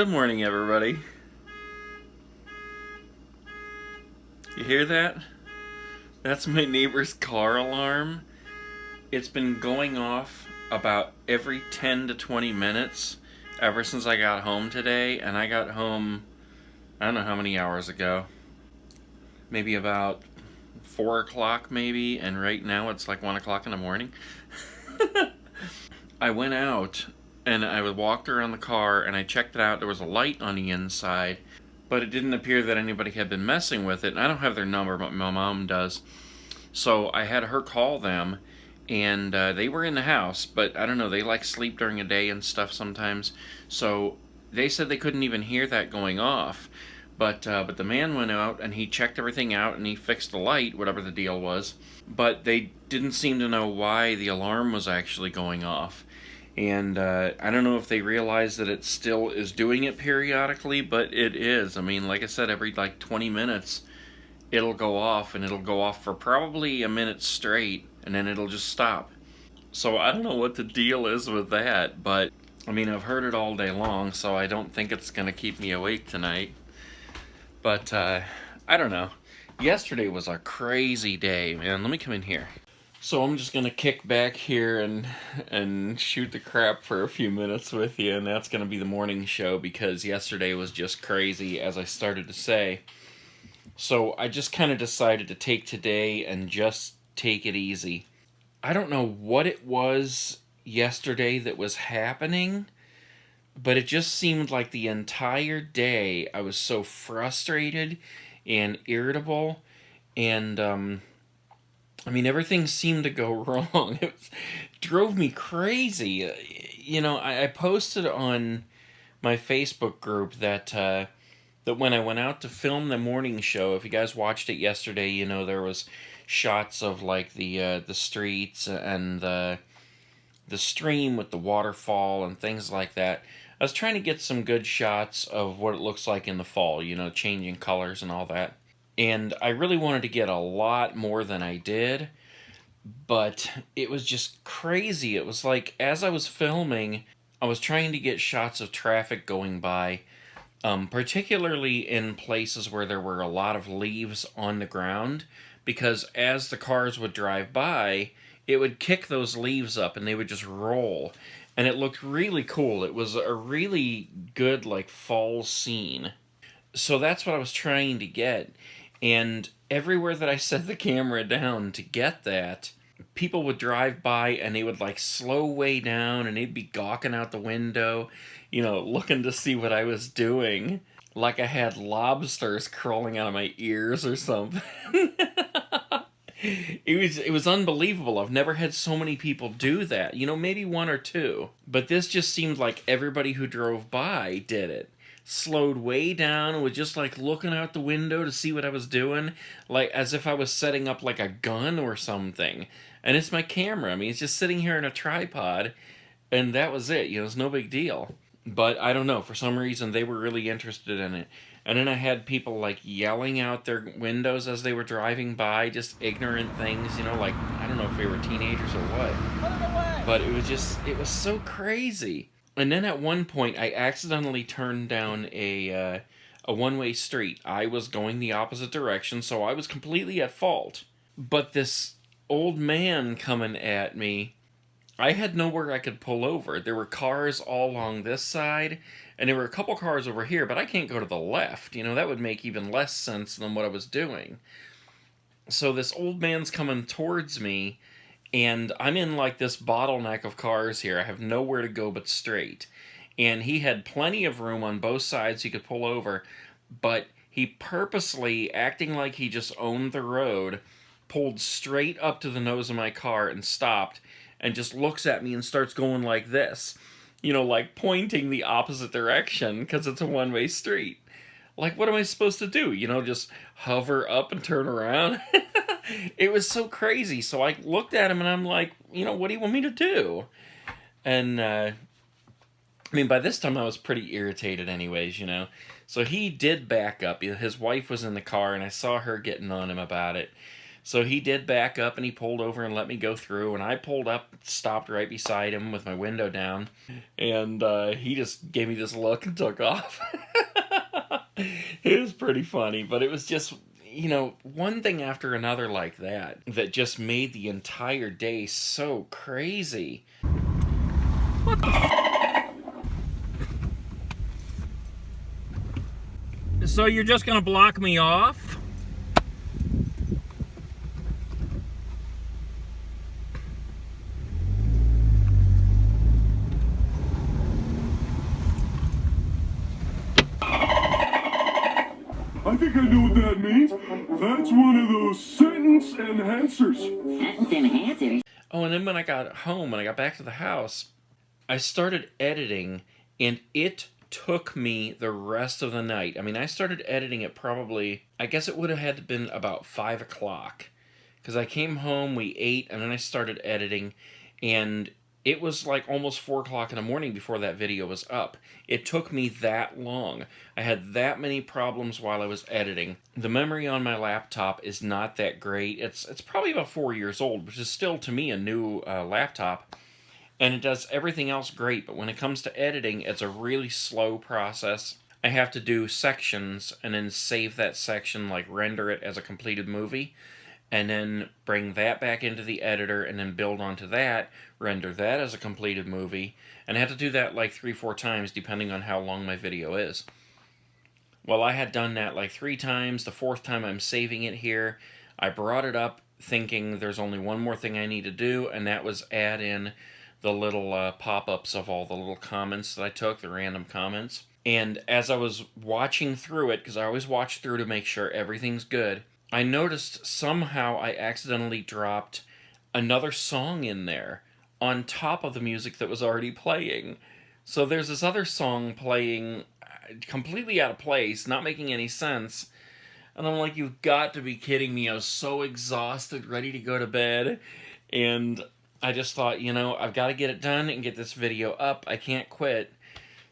Good morning, everybody. You hear that? That's my neighbor's car alarm. It's been going off about every 10 to 20 minutes ever since I got home today, and I got home, I don't know how many hours ago. Maybe about 4 o'clock, maybe, and right now it's like 1 o'clock in the morning. I went out and I walked around the car and I checked it out. There was a light on the inside, but it didn't appear that anybody had been messing with it. And I don't have their number, but my mom does. So I had her call them, and they were in the house, but I don't know, they like sleep during the day and stuff sometimes. So they said they couldn't even hear that going off. But the man went out and he checked everything out and he fixed the light, whatever the deal was. But they didn't seem to know why the alarm was actually going off. And I don't know if they realize that it still is doing it periodically, but it is. I mean, like I said, every like 20 minutes it'll go off, and it'll go off for probably a minute straight, and then it'll just stop. So I don't know what the deal is with that, but I mean, I've heard it all day long, so I don't think it's going to keep me awake tonight. But I don't know. Yesterday was a crazy day, man. Let me come in here. So I'm just gonna kick back here and shoot the crap for a few minutes with you, and that's gonna be the morning show because yesterday was just crazy, as I started to say. So I just kind of decided to take today and just take it easy. I don't know what it was yesterday that was happening, but it just seemed like the entire day I was so frustrated and irritable, and I mean, everything seemed to go wrong. Drove me crazy. You know, I posted on my Facebook group that when I went out to film the morning show, if you guys watched it yesterday, you know there was shots of like the streets and the stream with the waterfall and things like that. I was trying to get some good shots of what it looks like in the fall, you know, changing colors and all that. And I really wanted to get a lot more than I did, but it was just crazy. It was like, as I was filming, I was trying to get shots of traffic going by, particularly in places where there were a lot of leaves on the ground, because as the cars would drive by, it would kick those leaves up and they would just roll. And it looked really cool. It was a really good, like, fall scene. So that's what I was trying to get. And everywhere that I set the camera down to get that, people would drive by and they would like slow way down and they'd be gawking out the window, you know, looking to see what I was doing. Like I had lobsters crawling out of my ears or something. It was unbelievable. I've never had so many people do that. You know, maybe one or two. But this just seemed like everybody who drove by did it. Slowed way down and was just like looking out the window to see what I was doing, like as if I was setting up like a gun or something. And it's my camera. I mean, it's just sitting here in a tripod, and that was it. You know, it's no big deal. But I don't know, for some reason they were really interested in it. And then I had people like yelling out their windows as they were driving by, just ignorant things, you know, like I don't know if they were teenagers or what. But it was so crazy. And then at one point, I accidentally turned down a one-way street. I was going the opposite direction, so I was completely at fault. But this old man coming at me, I had nowhere I could pull over. There were cars all along this side, and there were a couple cars over here, but I can't go to the left. You know, that would make even less sense than what I was doing. So this old man's coming towards me, and I'm in like this bottleneck of cars here. I have nowhere to go but straight. And he had plenty of room on both sides he could pull over, but he purposely, acting like he just owned the road, pulled straight up to the nose of my car and stopped and just looks at me and starts going like this. You know, like pointing the opposite direction because it's a one-way street. Like, what am I supposed to do? You know, just hover up and turn around? It was so crazy. So I looked at him and I'm like, you know, what do you want me to do? And, I mean, by this time I was pretty irritated anyways, you know. So he did back up. His wife was in the car and I saw her getting on him about it. So he did back up and he pulled over and let me go through. And I pulled up, stopped right beside him with my window down. And he just gave me this look and took off. It was pretty funny, but it was just, you know, one thing after another like that that just made the entire day so crazy. What the So you're just gonna block me off? I think I know what that means. That's one of those sentence enhancers. Sentence enhancers? Oh, and then when I got home, when I got back to the house, I started editing, and it took me the rest of the night. I mean, I started editing at probably, I guess it would have had to been about 5 o'clock. Because I came home, we ate, and then I started editing, and it was like almost 4 o'clock in the morning before that video was up. It took me that long. I had that many problems while I was editing. The memory on my laptop is not that great. It's probably about 4 years old, which is still, to me, a new laptop. And it does everything else great, but when it comes to editing, it's a really slow process. I have to do sections and then save that section, like render it as a completed movie, and then bring that back into the editor and then build onto that, render that as a completed movie, and I have to do that like 3-4 times depending on how long my video is. Well, I had done that like 3 times. The 4th time I'm saving it here. I brought it up thinking there's only one more thing I need to do, and that was add in the little pop-ups of all the little comments that I took, the random comments. And as I was watching through it, because I always watch through to make sure everything's good, I noticed somehow I accidentally dropped another song in there on top of the music that was already playing. So there's this other song playing completely out of place, not making any sense. And I'm like, you've got to be kidding me. I was so exhausted, ready to go to bed. And I just thought, you know, I've got to get it done and get this video up. I can't quit.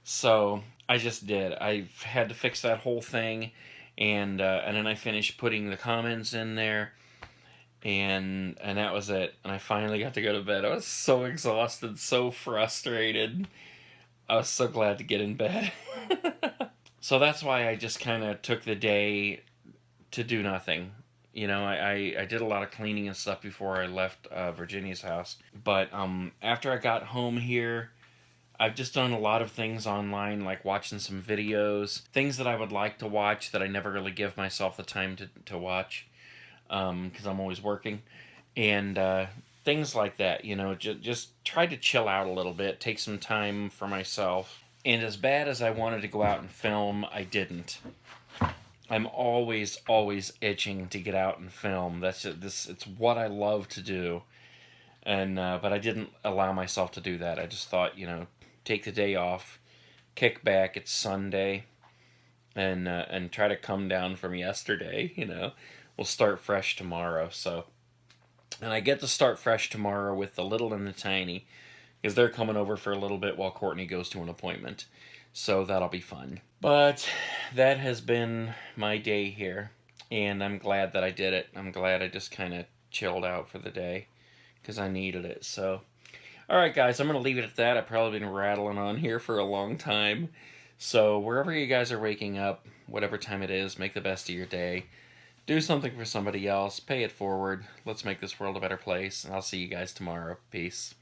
So I just did. I had to fix that whole thing. And then I finished putting the comments in there. And that was it. And I finally got to go to bed. I was so exhausted, so frustrated. I was so glad to get in bed. So that's why I just kind of took the day to do nothing. You know, I did a lot of cleaning and stuff before I left Virginia's house. But after I got home here, I've just done a lot of things online, like watching some videos, things that I would like to watch that I never really give myself the time to watch, because I'm always working, and things like that, you know, just try to chill out a little bit, take some time for myself. And as bad as I wanted to go out and film, I didn't. I'm always itching to get out and film. That's just, it's what I love to do. And but I didn't allow myself to do that. I just thought, you know, take the day off, kick back. It's Sunday, and try to come down from yesterday. You know, we'll start fresh tomorrow. So, and I get to start fresh tomorrow with the little and the tiny, because they're coming over for a little bit while Courtney goes to an appointment. So that'll be fun. But that has been my day here, and I'm glad that I did it. I'm glad I just kind of chilled out for the day, because I needed it. So, alright guys, I'm going to leave it at that. I've probably been rattling on here for a long time. So wherever you guys are waking up, whatever time it is, make the best of your day. Do something for somebody else. Pay it forward. Let's make this world a better place. And I'll see you guys tomorrow. Peace.